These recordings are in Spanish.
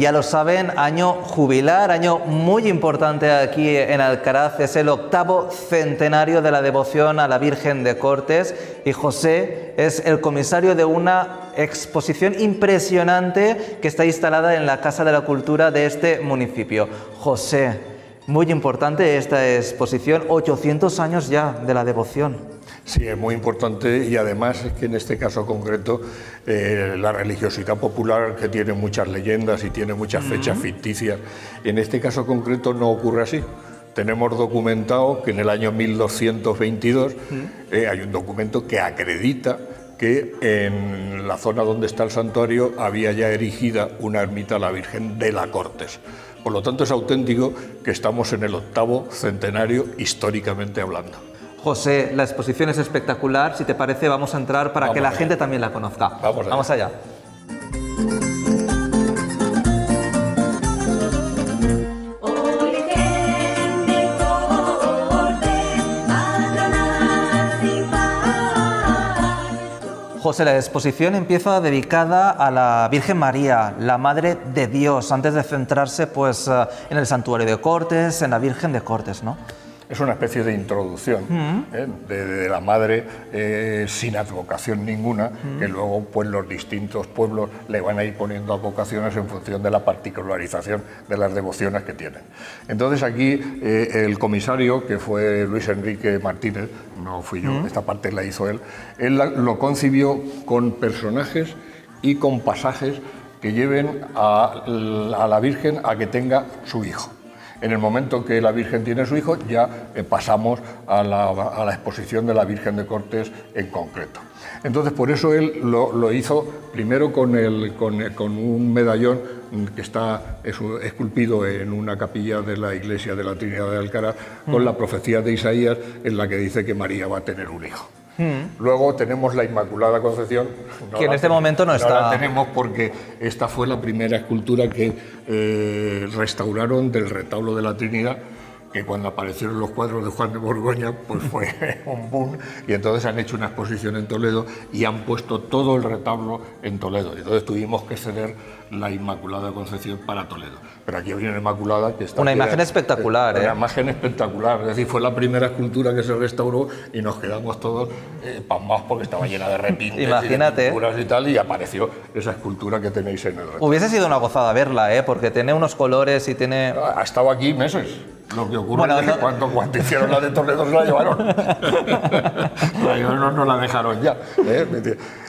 ya lo saben, año jubilar, año muy importante aquí en Alcaraz. Es el 8º centenario de la devoción a la Virgen de Cortes y José es el comisario de una exposición impresionante que está instalada en la Casa de la Cultura de este municipio. José, muy importante esta exposición, 800 años ya de la devoción. Sí, es muy importante y además es que en este caso concreto la religiosidad popular, que tiene muchas leyendas y tiene muchas fechas ficticias, en este caso concreto no ocurre así. Tenemos documentado que en el año 1222 hay un documento que acredita que en la zona donde está el santuario había ya erigida una ermita a la Virgen de la Cortes. Por lo tanto es auténtico que estamos en el 8º centenario históricamente hablando. José, la exposición es espectacular. Si te parece, vamos a entrar para que la gente también la conozca. Vamos allá. José, la exposición empieza dedicada a la Virgen María, la Madre de Dios, antes de centrarse pues, en el santuario de Cortes, en la Virgen de Cortes, ¿no? Es una especie de introducción de la madre sin advocación ninguna, que luego pues, los distintos pueblos le van a ir poniendo advocaciones en función de la particularización de las devociones que tienen. Entonces aquí el comisario, que fue Luis Enrique Martínez, no fui yo, esta parte la hizo él lo concibió con personajes y con pasajes que lleven a la Virgen a que tenga su hijo. En el momento que la Virgen tiene su hijo, ya pasamos a la exposición de la Virgen de Cortes en concreto. Entonces, por eso él lo hizo primero con un medallón que está esculpido en una capilla de la iglesia de la Trinidad de Alcaraz, con la profecía de Isaías en la que dice que María va a tener un hijo. Luego tenemos la Inmaculada Concepción, que en este momento no está. No la tenemos porque esta fue la primera escultura que restauraron del retablo de la Trinidad, que cuando aparecieron los cuadros de Juan de Borgoña pues fue un boom, y entonces han hecho una exposición en Toledo y han puesto todo el retablo en Toledo. Entonces tuvimos que ceder la Inmaculada Concepción para Toledo. Pero aquí había una Inmaculada que está... Una imagen espectacular, Una imagen espectacular, es decir, fue la primera escultura que se restauró y nos quedamos todos pasmados porque estaba llena de repintes. Imagínate. Y de pinturas y tal, y apareció esa escultura que tenéis en el retablo. Hubiese sido una gozada verla, porque tiene unos colores y tiene... Ha estado aquí meses. Lo que ocurre es que cuando hicieron la de Toledo se la llevaron. No la dejaron ya.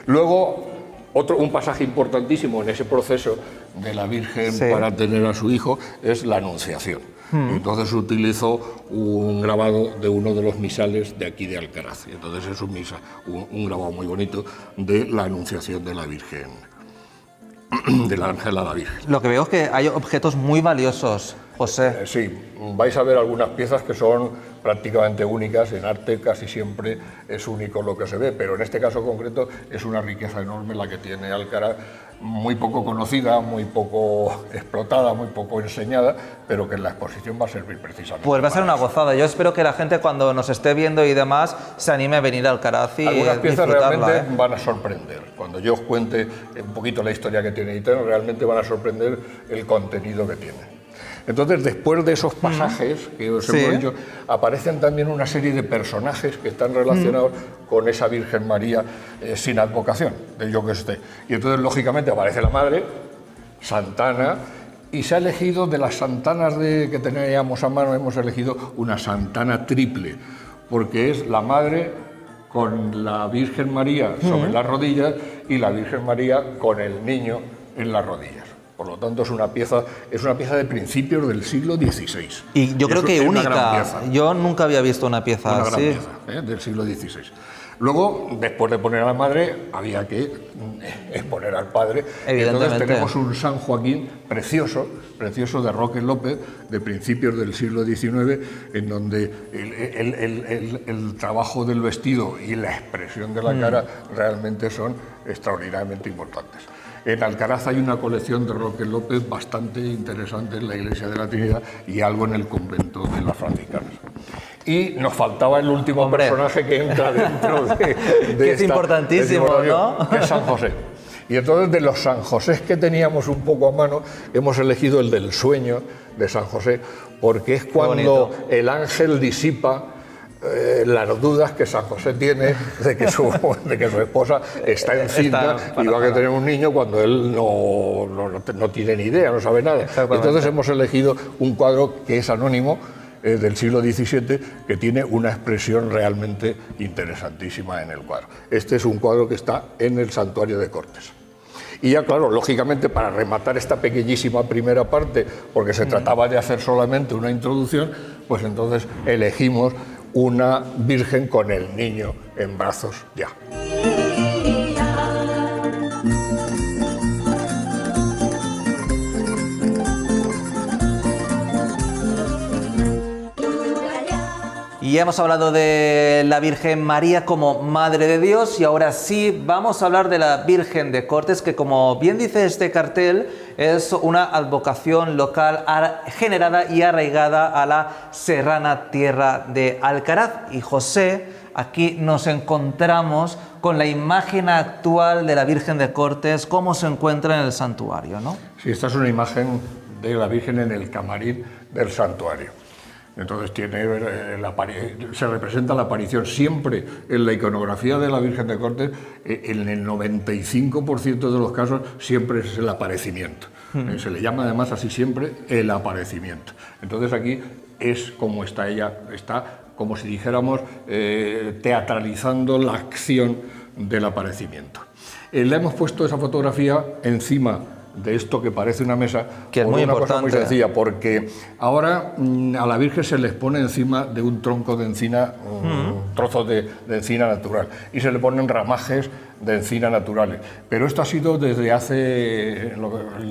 Luego, un pasaje importantísimo en ese proceso de la Virgen para tener a su hijo es la Anunciación. Entonces utilizó un grabado de uno de los misales de aquí de Alcaraz. Entonces es un grabado muy bonito de la Anunciación de la Virgen, del ángel a la Virgen. Lo que veo es que hay objetos muy valiosos, José. Sí, vais a ver algunas piezas que son prácticamente únicas. En arte casi siempre es único lo que se ve, pero en este caso concreto es una riqueza enorme la que tiene Alcaraz, muy poco conocida, muy poco explotada, muy poco enseñada, pero que en la exposición va a servir precisamente. Pues va a ser una gozada. Yo espero que la gente, cuando nos esté viendo y demás, se anime a venir a Alcaraz y algunas piezas disfrutarla, realmente van a sorprender. Cuando yo os cuente un poquito la historia que tiene Iten, realmente van a sorprender el contenido que tiene. Entonces, después de esos pasajes que os hemos dicho, aparecen también una serie de personajes que están relacionados con esa Virgen María sin advocación, de yo que esté. Y entonces, lógicamente, aparece la Madre, Santana, y se ha elegido de las santanas que teníamos a mano, hemos elegido una Santana triple, porque es la Madre con la Virgen María sobre las rodillas y la Virgen María con el niño en las rodillas. Por lo tanto, es una pieza de principios del siglo XVI. Y yo creo que única. Yo nunca había visto una pieza así. Una gran pieza del siglo XVI. Luego, después de poner a la Madre, había que exponer al Padre. Entonces tenemos un San Joaquín precioso de Roque López, de principios del siglo XIX, en donde el trabajo del vestido y la expresión de la cara realmente son extraordinariamente importantes. En Alcaraz hay una colección de Roque López bastante interesante en la Iglesia de la Trinidad y algo en el convento de las franciscanas. Y nos faltaba el último personaje que entra dentro de que es importantísimo, ¿no? Que es San José. Y entonces de los San José que teníamos un poco a mano, hemos elegido el del sueño de San José, porque es cuando el ángel disipa las dudas que San José tiene de que su esposa está encinta y va a tener un niño cuando él no tiene ni idea, no sabe nada. Entonces hemos elegido un cuadro que es anónimo, del siglo XVII, que tiene una expresión realmente interesantísima en el cuadro. Este es un cuadro que está en el Santuario de Cortes. Y ya, claro, lógicamente, para rematar esta pequeñísima primera parte, porque se trataba de hacer solamente una introducción, pues entonces elegimos una Virgen con el niño en brazos ya. Y ya hemos hablado de la Virgen María como Madre de Dios, y ahora sí vamos a hablar de la Virgen de Cortes, que, como bien dice este cartel, es una advocación local generada y arraigada a la serrana tierra de Alcaraz. Y José, aquí nos encontramos con la imagen actual de la Virgen de Cortes, cómo se encuentra en el santuario, ¿no? Sí, esta es una imagen de la Virgen en el camarín del santuario. Entonces se representa la aparición siempre en la iconografía de la Virgen de Cortes, en el 95% de los casos siempre es el aparecimiento. Se le llama además así siempre el aparecimiento. Entonces aquí es como está ella, está como si dijéramos teatralizando la acción del aparecimiento. Le hemos puesto esa fotografía encima de esto que parece una mesa, que es muy importante. Cosa muy sencilla, porque ahora a la Virgen se les pone encima de un tronco de encina, trozos de encina natural, y se le ponen ramajes de encina naturales. Pero esto ha sido desde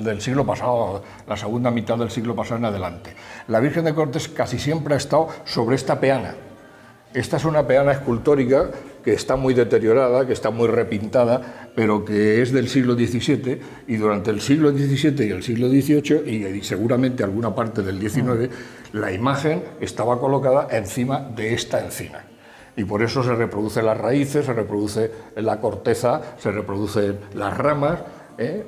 del siglo pasado, la segunda mitad del siglo pasado en adelante. La Virgen de Cortes casi siempre ha estado sobre esta peana. Esta es una peana escultórica que está muy deteriorada, que está muy repintada, pero que es del siglo XVII, y durante el siglo XVII y el siglo XVIII, y seguramente alguna parte del XIX, la imagen estaba colocada encima de esta encina. Y por eso se reproducen las raíces, se reproduce la corteza, se reproducen las ramas,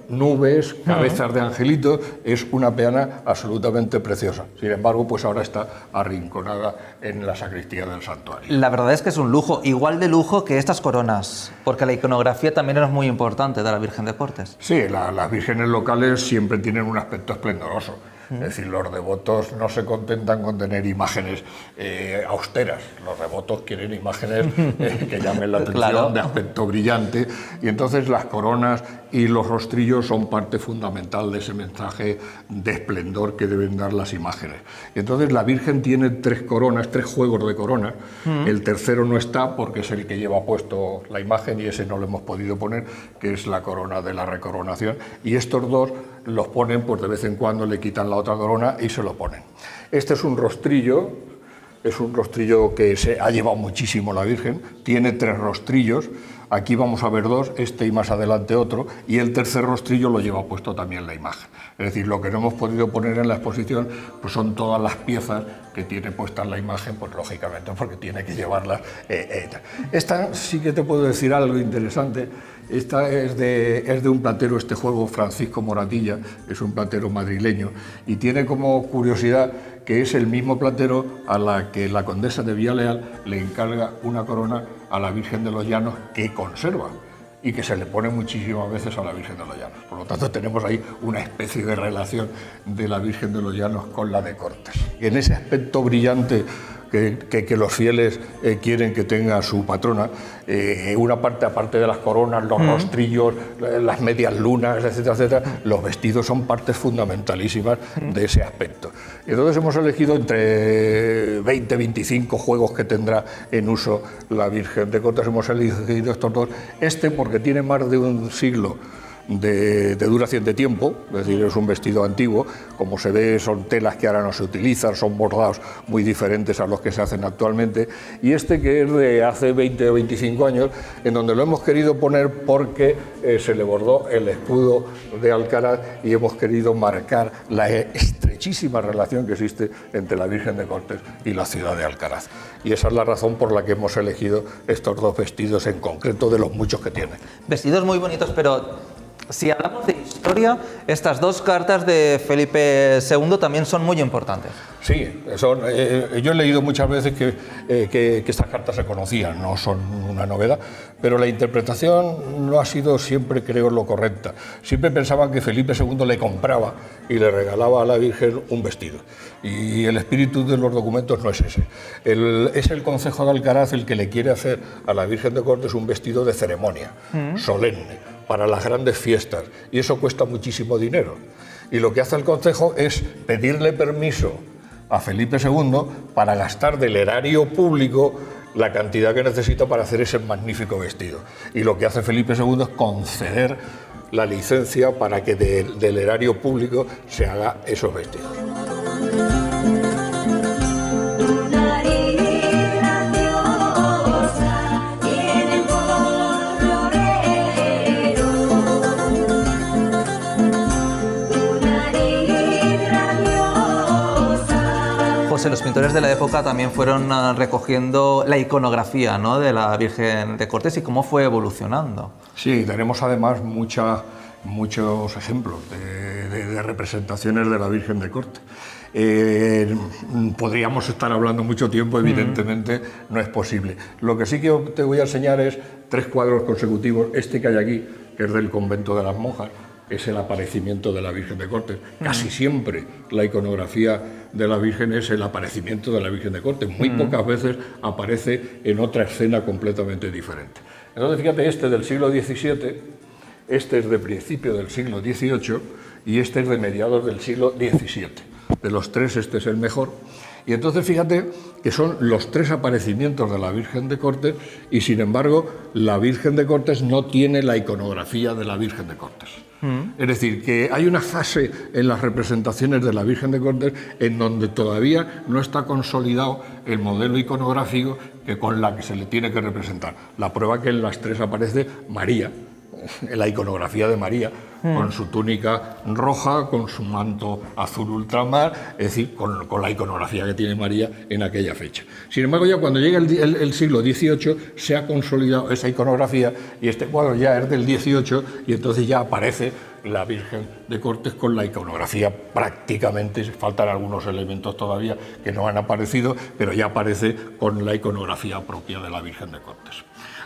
nubes, cabezas de angelitos. Es una peana absolutamente preciosa. Sin embargo, pues ahora está arrinconada en la sacristía del santuario. La verdad es que es un lujo, igual de lujo que estas coronas, porque la iconografía también es muy importante de la Virgen de Cortes. Sí, las vírgenes locales siempre tienen un aspecto esplendoroso. Es decir, los devotos no se contentan con tener imágenes austeras. Los devotos quieren imágenes que llamen la atención, claro, de aspecto brillante. Y entonces las coronas y los rostrillos son parte fundamental de ese mensaje de esplendor que deben dar las imágenes. Y entonces la Virgen tiene 3 coronas, 3 juegos de coronas. El tercero no está porque es el que lleva puesto la imagen, y ese no lo hemos podido poner, que es la corona de la recoronación. Y estos 2 los ponen, pues de vez en cuando le quitan la otra corona y se lo ponen. Este es un rostrillo que se ha llevado muchísimo la Virgen, tiene 3 rostrillos. Aquí vamos a ver 2, este y más adelante otro, y el tercer rostrillo lo lleva puesto también la imagen. Es decir, lo que no hemos podido poner en la exposición pues son todas las piezas que tiene puestas la imagen, pues lógicamente porque tiene que llevarlas. Esta sí que te puedo decir algo interesante. Esta es de un platero, este juego, Francisco Moratilla, es un platero madrileño, y tiene como curiosidad que es el mismo platero a la que la condesa de Villaleal le encarga una corona a la Virgen de los Llanos, que conserva y que se le pone muchísimas veces a la Virgen de los Llanos. Por lo tanto, tenemos ahí una especie de relación de la Virgen de los Llanos con la de Cortes. En ese aspecto brillante que los fieles quieren que tenga su patrona, una parte, aparte de las coronas, los rostrillos, las medias lunas, etcétera, etcétera, los vestidos son partes fundamentalísimas de ese aspecto. Entonces hemos elegido entre 20 y 25 juegos que tendrá en uso la Virgen de Cortes. Hemos elegido estos 2, porque tiene más de un siglo de duración de tiempo, es decir, es un vestido antiguo. Como se ve, son telas que ahora no se utilizan, son bordados muy diferentes a los que se hacen actualmente, y este, que es de hace 20 o 25 años, en donde lo hemos querido poner porque se le bordó el escudo de Alcaraz, y hemos querido marcar la estrechísima relación que existe entre la Virgen de Cortes y la ciudad de Alcaraz. Y esa es la razón por la que hemos elegido estos 2 vestidos en concreto, de los muchos que tiene. Vestidos muy bonitos, pero Si hablamos de historia, estas dos cartas de Felipe II también son muy importantes. Sí, yo he leído muchas veces que estas cartas se conocían, no son una novedad, pero la interpretación no ha sido siempre, creo, lo correcta. Siempre pensaban que Felipe II le compraba y le regalaba a la Virgen un vestido. Y el espíritu de los documentos no es ese. Es el Concejo de Alcaraz el que le quiere hacer a la Virgen de Cortes un vestido de ceremonia, solemne, para las grandes fiestas. Y eso cuesta muchísimo dinero. Y lo que hace el Concejo es pedirle permiso a Felipe II para gastar del erario público la cantidad que necesita para hacer ese magnífico vestido. Y lo que hace Felipe II es conceder la licencia para que del erario público se haga esos vestidos. José, los pintores de la época también fueron recogiendo la iconografía, ¿no?, de la Virgen de Cortes y cómo fue evolucionando. Sí, tenemos además muchos ejemplos de representaciones de la Virgen de Cortes. Podríamos estar hablando mucho tiempo, evidentemente no es posible. Lo que sí que te voy a enseñar es 3 cuadros consecutivos. Este que hay aquí, que es del convento de las monjas, es el aparecimiento de la Virgen de Cortes. Casi siempre la iconografía de la Virgen es el aparecimiento de la Virgen de Cortes. Muy pocas veces aparece en otra escena completamente diferente. Entonces, fíjate, este del siglo XVII, este es de principio del siglo XVIII y este es de mediados del siglo XVII. De los 3, este es el mejor. Y entonces fíjate que son los 3 aparecimientos de la Virgen de Cortes y, sin embargo, la Virgen de Cortes no tiene la iconografía de la Virgen de Cortes. Es decir, que hay una fase en las representaciones de la Virgen de Cortes en donde todavía no está consolidado el modelo iconográfico con la que se le tiene que representar. La prueba que en las 3 aparece María, en la iconografía de María, con su túnica roja, con su manto azul ultramar, es decir, con la iconografía que tiene María en aquella fecha. Sin embargo, ya cuando llega el siglo XVIII se ha consolidado esa iconografía y este cuadro ya es del XVIII y entonces ya aparece la Virgen de Cortes con la iconografía prácticamente, faltan algunos elementos todavía que no han aparecido, pero ya aparece con la iconografía propia de la Virgen de Cortes.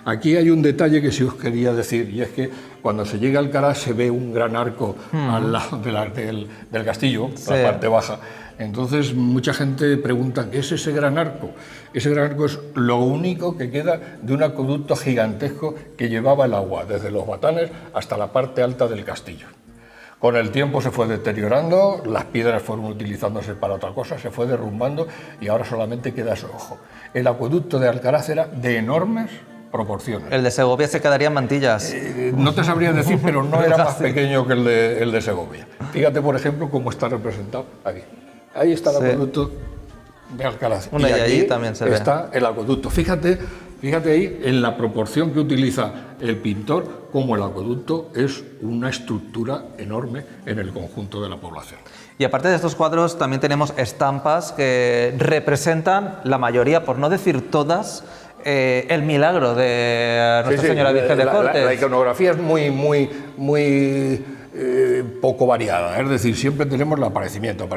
Aquí hay un detalle que sí os quería decir, y es que cuando se llega a Alcaraz se ve un gran arco al lado del castillo, sí, la parte baja. Entonces mucha gente pregunta, ¿qué es ese gran arco? Ese gran arco es lo único que queda de un acueducto gigantesco que llevaba el agua desde los Batanes hasta la parte alta del castillo. Con el tiempo se fue deteriorando, las piedras fueron utilizándose para otra cosa, se fue derrumbando y ahora solamente queda su ojo. El acueducto de Alcaraz era de enormes proporciones. El de Segovia se quedaría en Mantillas. No te sabría decir, pero no era más pequeño que el de Segovia. Fíjate, por ejemplo, cómo está representado aquí. Ahí está el acueducto de Alcaraz. Bueno, y allí también se ve. Está el acueducto. Fíjate ahí en la proporción que utiliza el pintor, cómo el acueducto es una estructura enorme en el conjunto de la población. Y aparte de estos cuadros, también tenemos estampas que representan la mayoría, por no decir todas, el milagro de Nuestra Señora Virgen de Cortes. La iconografía es muy poco variada, es decir, siempre tenemos el aparecimiento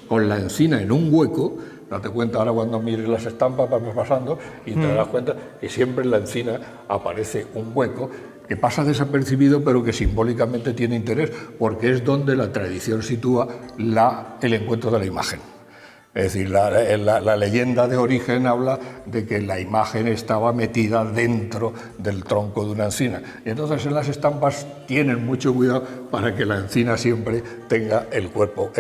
con la encina en un hueco. Date cuenta ahora cuando mires las estampas, vas pasando y te das cuenta que siempre en la encina aparece un hueco que pasa desapercibido, pero que simbólicamente tiene interés, porque es donde la tradición sitúa el encuentro de la imagen. Es decir, la leyenda de origen habla de que la imagen estaba metida dentro del tronco de una encina. Y entonces en las estampas tienen mucho cuidado para que la encina siempre tenga el hueco.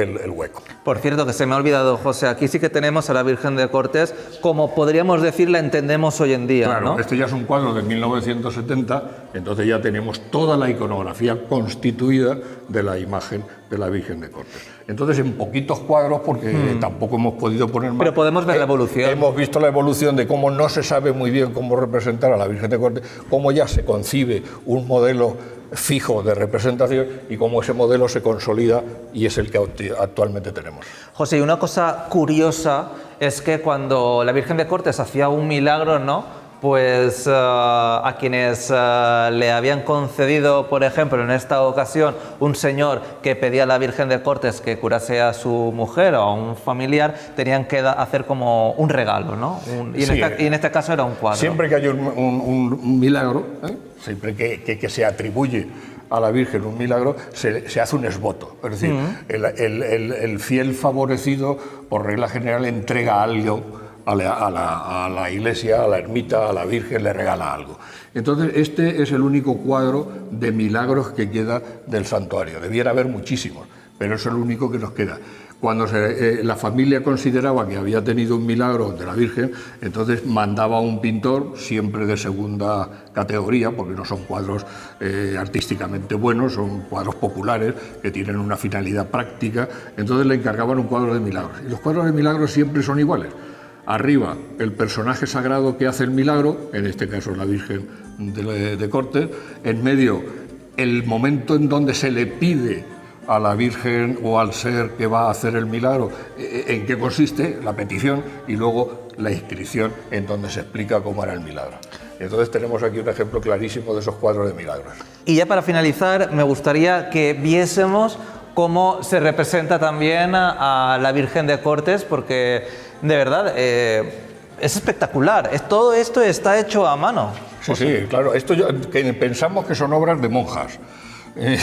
Por cierto, que se me ha olvidado, José, aquí sí que tenemos a la Virgen de Cortes, como podríamos decir, la entendemos hoy en día. Claro, ¿no? Este ya es un cuadro de 1970, entonces ya tenemos toda la iconografía constituida de la imagen de la Virgen de Cortes. Entonces, en poquitos cuadros, porque tampoco hemos podido poner más. Pero podemos ver la evolución. Hemos visto la evolución de cómo no se sabe muy bien cómo representar a la Virgen de Cortes, cómo ya se concibe un modelo fijo de representación y cómo ese modelo se consolida y es el que actualmente tenemos. José, y una cosa curiosa es que cuando la Virgen de Cortes hacía un milagro, ¿no?, pues a quienes le habían concedido, por ejemplo, en esta ocasión, un señor que pedía a la Virgen de Cortes que curase a su mujer o a un familiar, tenían que hacer como un regalo, ¿no? Y en este caso era un cuadro. Siempre que hay un milagro, siempre que se atribuye a la Virgen un milagro, se hace un esvoto. Es decir, el fiel favorecido, por regla general, entrega algo a la iglesia, a la ermita, a la Virgen, le regala algo. Entonces, este es el único cuadro de milagros que queda del santuario. Debiera haber muchísimos, pero es el único que nos queda. Cuando la familia consideraba que había tenido un milagro de la Virgen, entonces mandaba a un pintor, siempre de segunda categoría, porque no son cuadros artísticamente buenos, son cuadros populares que tienen una finalidad práctica, entonces le encargaban un cuadro de milagros. Y los cuadros de milagros siempre son iguales. Arriba, el personaje sagrado que hace el milagro, en este caso la Virgen de Cortes, en medio, el momento en donde se le pide a la Virgen o al ser que va a hacer el milagro en qué consiste la petición, y luego la inscripción en donde se explica cómo era el milagro. Entonces tenemos aquí un ejemplo clarísimo de esos cuadros de milagros. Y ya para finalizar, me gustaría que viésemos cómo se representa también a la Virgen de Cortes, porque de verdad es espectacular. Todo esto está hecho a mano. Sí, claro. Que pensamos que son obras de monjas.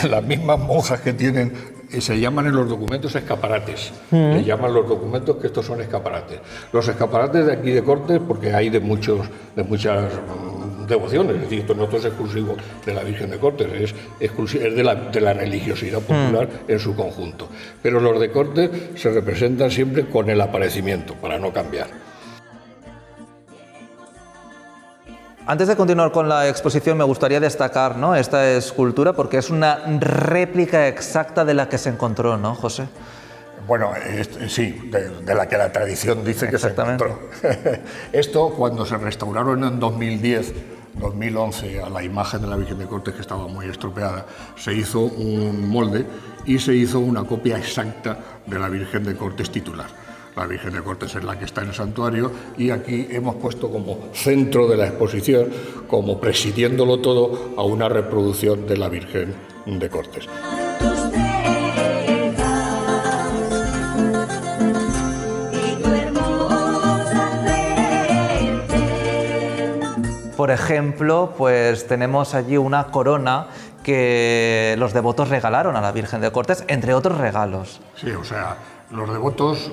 Las mismas monjas que tienen, se llaman en los documentos escaparates. Le llaman los documentos que estos son escaparates. Los escaparates de aquí de Cortes, porque hay de muchas devociones, es decir, esto no es exclusivo de la Virgen de Cortes, es de la religiosidad popular en su conjunto. Pero los de Cortes se representan siempre con el aparecimiento, para no cambiar. Antes de continuar con la exposición, me gustaría destacar, ¿no?, esta escultura, porque es una réplica exacta de la que se encontró, ¿no, José? Bueno, sí, de la que la tradición dice que se encontró. Esto, cuando se restauraron en 2011 a la imagen de la Virgen de Cortes, que estaba muy estropeada, se hizo un molde y se hizo una copia exacta de la Virgen de Cortes titular. La Virgen de Cortes es la que está en el santuario, y aquí hemos puesto como centro de la exposición, como presidiéndolo todo, a una reproducción de la Virgen de Cortes. Por ejemplo, pues tenemos allí una corona que los devotos regalaron a la Virgen de Cortes, entre otros regalos. Sí, o sea, los devotos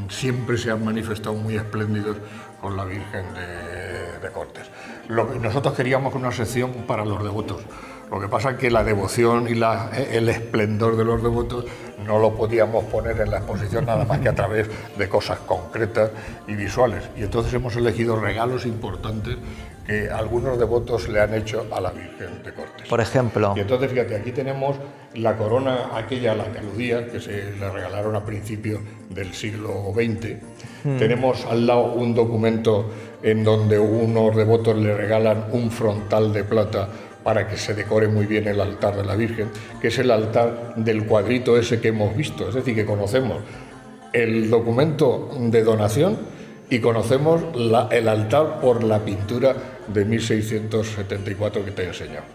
siempre se han manifestado muy espléndidos con la Virgen de Cortes. Nosotros queríamos una sección para los devotos. Lo que pasa es que la devoción y el esplendor de los devotos no lo podíamos poner en la exposición nada más que a través de cosas concretas y visuales. Y entonces hemos elegido regalos importantes que algunos devotos le han hecho a la Virgen de Cortes. Por ejemplo. Y entonces, fíjate, aquí tenemos la corona aquella a la que aludía, que se le regalaron a principios del siglo XX. Tenemos al lado un documento en donde unos devotos le regalan un frontal de plata para que se decore muy bien el altar de la Virgen, que es el altar del cuadrito ese que hemos visto. Es decir, que conocemos el documento de donación y conocemos el altar por la pintura de 1674 que te he enseñado.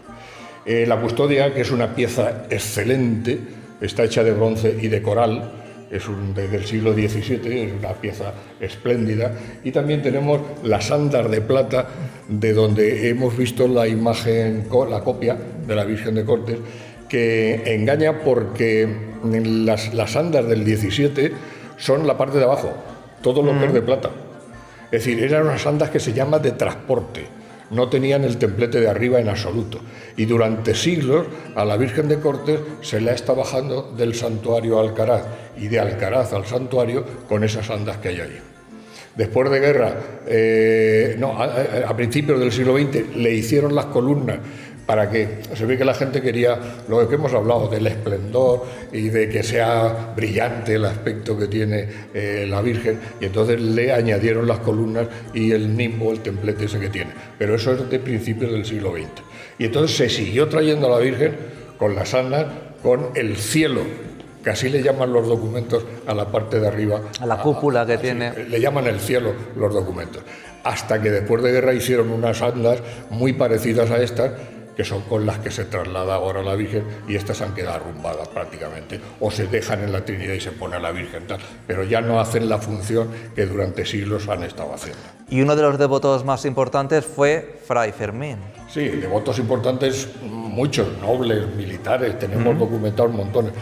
La custodia, que es una pieza excelente, está hecha de bronce y de coral, es del siglo XVII, es una pieza espléndida. Y también tenemos las andas de plata, de donde hemos visto la imagen, la copia de la Virgen de Cortes, que engaña porque las andas del XVII son la parte de abajo, todo lo que es de plata. Es decir, eran unas andas que se llaman de transporte, no tenían el templete de arriba en absoluto. Y durante siglos a la Virgen de Cortes se la está bajando del santuario a Alcaraz y de Alcaraz al santuario con esas andas que hay allí. Después de guerra, a principios del siglo XX, le hicieron las columnas para que se ve que la gente quería lo que hemos hablado del esplendor y de que sea brillante el aspecto que tiene la Virgen, y entonces le añadieron las columnas y el nimbo, el templete ese que tiene. Pero eso es de principios del siglo XX. Y entonces se siguió trayendo a la Virgen con las andas, con el cielo que así le llaman los documentos a la parte de arriba. A la cúpula que tiene. Le llaman el cielo los documentos. Hasta que después de guerra hicieron unas andas muy parecidas a estas, que son con las que se traslada ahora la Virgen, y estas han quedado arrumbadas prácticamente, o se dejan en la Trinidad y se pone a la Virgen tal, pero ya no hacen la función que durante siglos han estado haciendo. Y uno de los devotos más importantes fue Fray Fermín. Sí, devotos importantes, muchos, nobles, militares, tenemos documentados montones,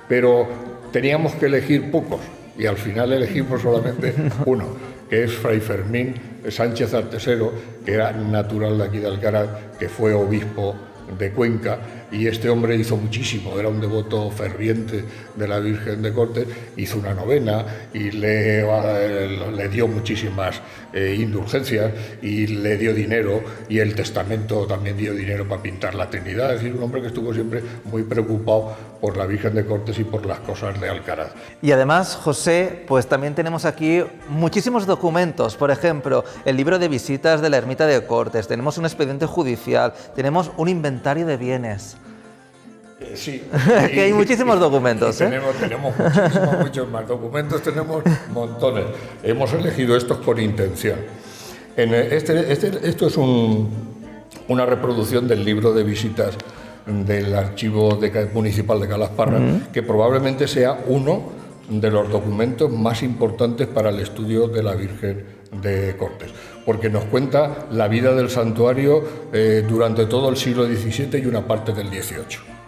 pero teníamos que elegir pocos, y al final elegimos solamente uno, que es Fray Fermín Sánchez Artesero, que era natural de aquí de Alcaraz, que fue obispo de Cuenca, y este hombre hizo muchísimo, era un devoto ferviente de la Virgen de Cortes, hizo una novena y le dio muchísimas indulgencias y le dio dinero, y el testamento también dio dinero para pintar la Trinidad. Es decir, un hombre que estuvo siempre muy preocupado por la Virgen de Cortes y por las cosas de Alcaraz. Y además, José, pues también tenemos aquí muchísimos documentos. Por ejemplo, el libro de visitas de la ermita de Cortes, tenemos un expediente judicial, tenemos un inventario de bienes. Sí. Que hay muchísimos documentos. Tenemos muchos más documentos, tenemos montones. Hemos elegido estos con intención. Esto es una reproducción del libro de visitas del archivo municipal de Calasparra, que probablemente sea uno de los documentos más importantes para el estudio de la Virgen de Cortes, porque nos cuenta la vida del santuario durante todo el siglo XVII y una parte del XVIII.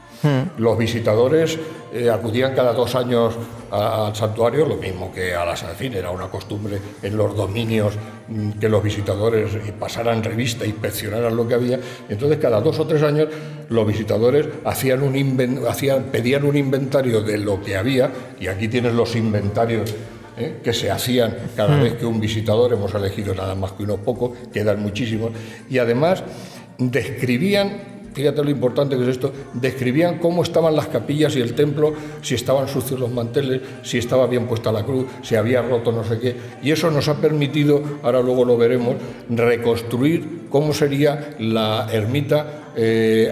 Los visitadores acudían cada 2 años al santuario, lo mismo que a la Sacín, era una costumbre en los dominios que los visitadores pasaran revista, inspeccionaran lo que había. Entonces, cada 2 o 3 años los visitadores pedían un inventario de lo que había, y aquí tienes los inventarios que se hacían cada vez que un visitador, hemos elegido nada más que unos pocos, quedan muchísimos, y además describían, fíjate lo importante que es esto, describían cómo estaban las capillas y el templo, si estaban sucios los manteles, si estaba bien puesta la cruz, si había roto no sé qué, y eso nos ha permitido, ahora luego lo veremos, reconstruir cómo sería la ermita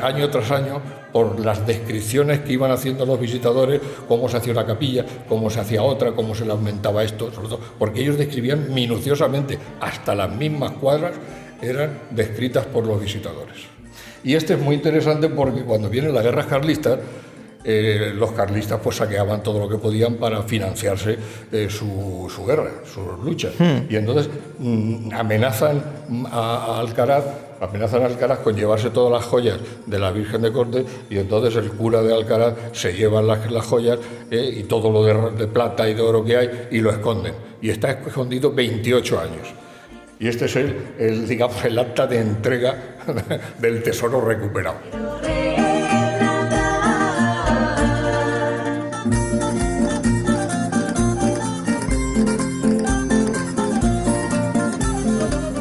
año tras año, por las descripciones que iban haciendo los visitadores, cómo se hacía una capilla, cómo se hacía otra, cómo se le aumentaba esto, sobre todo, porque ellos describían minuciosamente, hasta las mismas cuadras eran descritas por los visitadores. Y este es muy interesante porque cuando vienen las guerras carlistas, los carlistas pues saqueaban todo lo que podían para financiarse su guerra, sus luchas. Y entonces amenazan a Alcaraz con llevarse todas las joyas de la Virgen de Cortes, y entonces el cura de Alcaraz se lleva las joyas y todo lo de plata y de oro que hay, y lo esconden. Y está escondido 28 años. Y este es el acta de entrega del tesoro recuperado.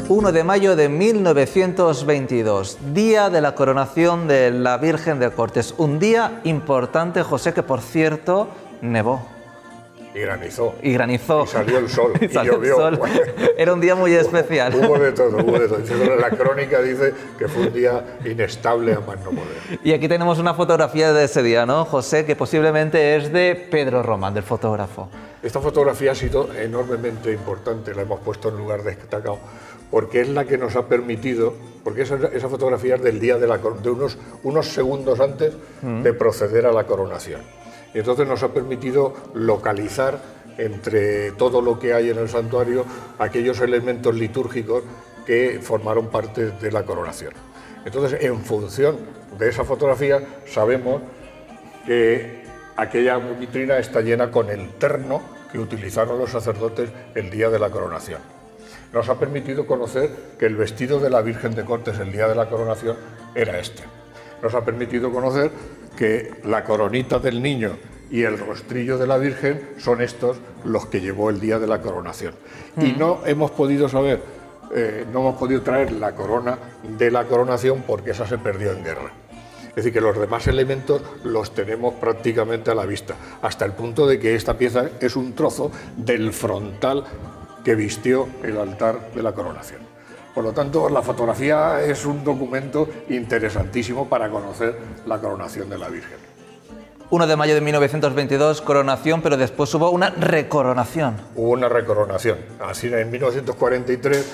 ...1 de mayo de 1922, día de la coronación de la Virgen de Cortes. Un día importante, José, que por cierto nevó. Y granizó. Y granizó. Y salió el sol. Y salió llovió. el sol. Era un día muy especial. Hubo de todo. La crónica dice que fue un día inestable a más no poder. Y aquí tenemos una fotografía de ese día, ¿no, José? Que posiblemente es de Pedro Román, del fotógrafo. Esta fotografía ha sido enormemente importante, la hemos puesto en lugar destacado, porque es la que nos ha permitido, porque esa fotografía es del día de unos segundos antes de proceder a la coronación. Y entonces nos ha permitido localizar entre todo lo que hay en el santuario aquellos elementos litúrgicos que formaron parte de la coronación. Entonces, en función de esa fotografía, sabemos que aquella vitrina está llena con el terno que utilizaron los sacerdotes el día de la coronación. Nos ha permitido conocer que el vestido de la Virgen de Cortes el día de la coronación era este. Nos ha permitido conocer que la coronita del niño y el rostrillo de la Virgen son estos los que llevó el día de la coronación. Y no hemos podido saber, no hemos podido traer la corona de la coronación porque esa se perdió en guerra. Es decir, que los demás elementos los tenemos prácticamente a la vista, hasta el punto de que esta pieza es un trozo del frontal que vistió el altar de la coronación. Por lo tanto, la fotografía es un documento interesantísimo para conocer la coronación de la Virgen. 1 de mayo de 1922, coronación, pero después hubo una recoronación. Hubo una recoronación. Así en 1943,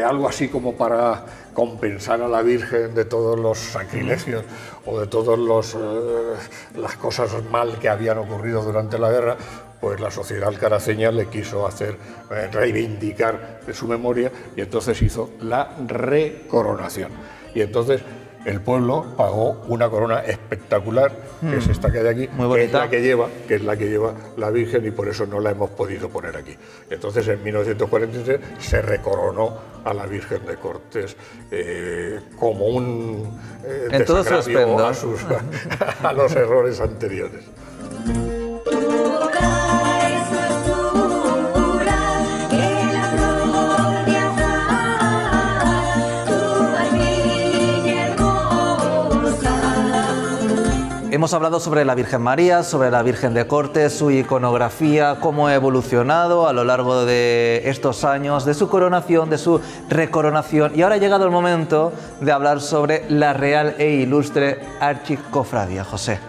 algo así como para compensar a la Virgen de todos los sacrilegios o de todas las cosas mal que habían ocurrido durante la guerra, pues la sociedad alcaraceña le quiso hacer reivindicar su memoria y entonces hizo la recoronación. Y entonces el pueblo pagó una corona espectacular, que es esta que hay aquí, muy bonita, que es la que lleva la Virgen, y por eso no la hemos podido poner aquí. Entonces en 1943 se recoronó a la Virgen de Cortes como un desagravio a los errores anteriores. Hemos hablado sobre la Virgen María, sobre la Virgen de Cortes, su iconografía, cómo ha evolucionado a lo largo de estos años, de su coronación, de su recoronación. Y ahora ha llegado el momento de hablar sobre la Real e Ilustre Archicofradía. José,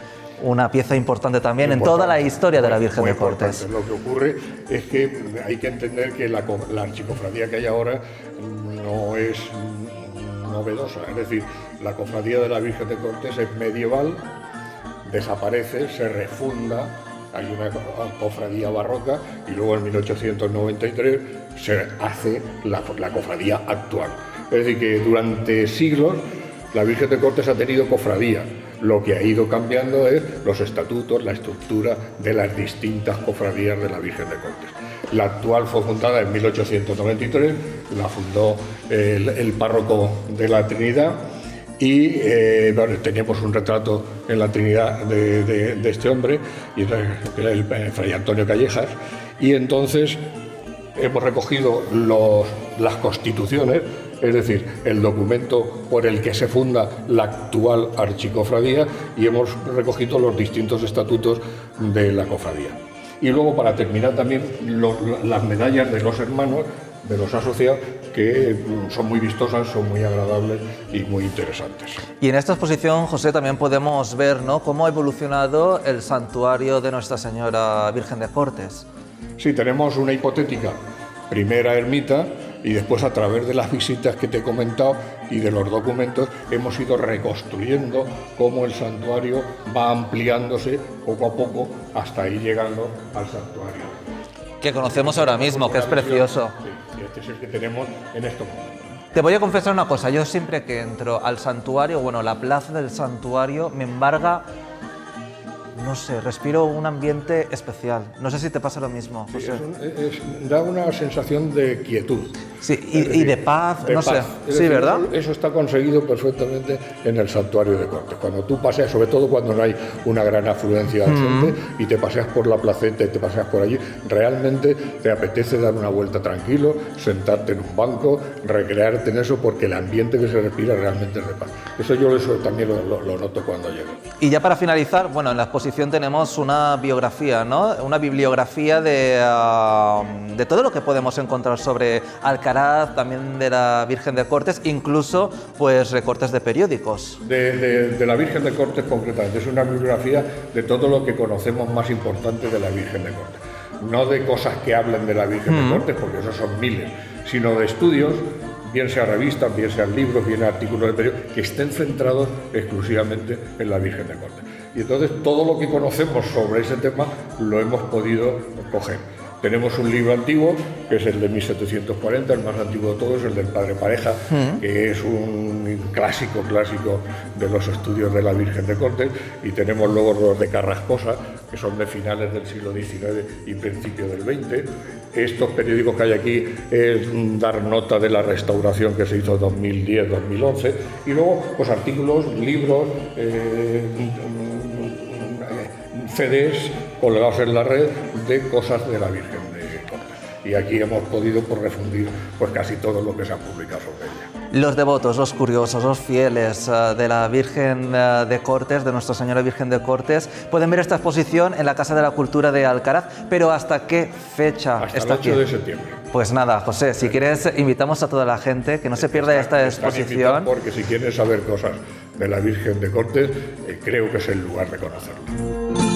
una pieza importante también en toda la historia de la Virgen de Cortes. Lo que ocurre es que hay que entender que la archicofradía que hay ahora no es novedosa. Es decir, la cofradía de la Virgen de Cortes es medieval, desaparece, se refunda, hay una cofradía barroca y luego en 1893 se hace la cofradía actual. Es decir, que durante siglos la Virgen de Cortes ha tenido cofradía. Lo que ha ido cambiando es los estatutos, la estructura de las distintas cofradías de la Virgen de Cortes. La actual fue fundada en 1893, la fundó el párroco de la Trinidad. Y teníamos un retrato en la Trinidad de este hombre, y era el Fray Antonio Callejas, y entonces hemos recogido las constituciones, es decir, el documento por el que se funda la actual archicofradía, y hemos recogido los distintos estatutos de la cofradía. Y luego, para terminar, también las medallas de los hermanos, de los asociados, que son muy vistosas, son muy agradables y muy interesantes. Y en esta exposición, José, también podemos ver, ¿no?, cómo ha evolucionado el santuario de Nuestra Señora Virgen de Cortes. Sí, tenemos una hipotética primera ermita, y después, a través de las visitas que te he comentado y de los documentos, hemos ido reconstruyendo cómo el santuario va ampliándose poco a poco hasta ir llegando al santuario que conocemos ahora mismo, que es precioso. Sí, este es el que tenemos en estos momentos. Te voy a confesar una cosa, yo siempre que entro al santuario, bueno, la plaza del santuario me embarga, no sé, respiro un ambiente especial. No sé si te pasa lo mismo, José. Sí, da una sensación de quietud. Sí, y de paz, no sé. Sí, ¿verdad? Eso está conseguido perfectamente en el santuario de Cortes. Cuando tú paseas, sobre todo cuando no hay una gran afluencia de gente, y te paseas por la placeta y te paseas por allí, realmente te apetece dar una vuelta tranquilo, sentarte en un banco, recrearte en eso, porque el ambiente que se respira realmente es de paz. Eso también lo noto cuando llego. Y ya para finalizar, bueno, en la exposición tenemos una biografía, ¿no? Una bibliografía de todo lo que podemos encontrar sobre Alcaraz, también de la Virgen de Cortes, incluso pues recortes de periódicos. De la Virgen de Cortes concretamente, es una bibliografía de todo lo que conocemos más importante de la Virgen de Cortes. No de cosas que hablen de la Virgen de Cortes, porque esos son miles, sino de estudios, bien sea revistas, bien sean libros, bien artículos de periódicos, que estén centrados exclusivamente en la Virgen de Cortes. Y entonces todo lo que conocemos sobre ese tema lo hemos podido coger. Tenemos un libro antiguo, que es el de 1740, el más antiguo de todos, el del Padre Pareja, que es un clásico de los estudios de la Virgen de Cortes, y tenemos luego los de Carrascosa, que son de finales del siglo XIX y principios del XX. Estos periódicos que hay aquí es dar nota de la restauración que se hizo en 2010-2011, y luego pues artículos, libros, CDs colgados en la red de cosas de la Virgen de Cortes. Y aquí hemos podido refundir pues casi todo lo que se ha publicado sobre ella. Los devotos, los curiosos, los fieles de la Virgen de Cortes, de Nuestra Señora Virgen de Cortes, pueden ver esta exposición en la Casa de la Cultura de Alcaraz, pero ¿hasta qué fecha? Hasta el 8 de septiembre. Pues nada, José, si quieres, invitamos a toda la gente que no se pierda esta exposición. Porque si quieren saber cosas de la Virgen de Cortes, creo que es el lugar de conocerlo.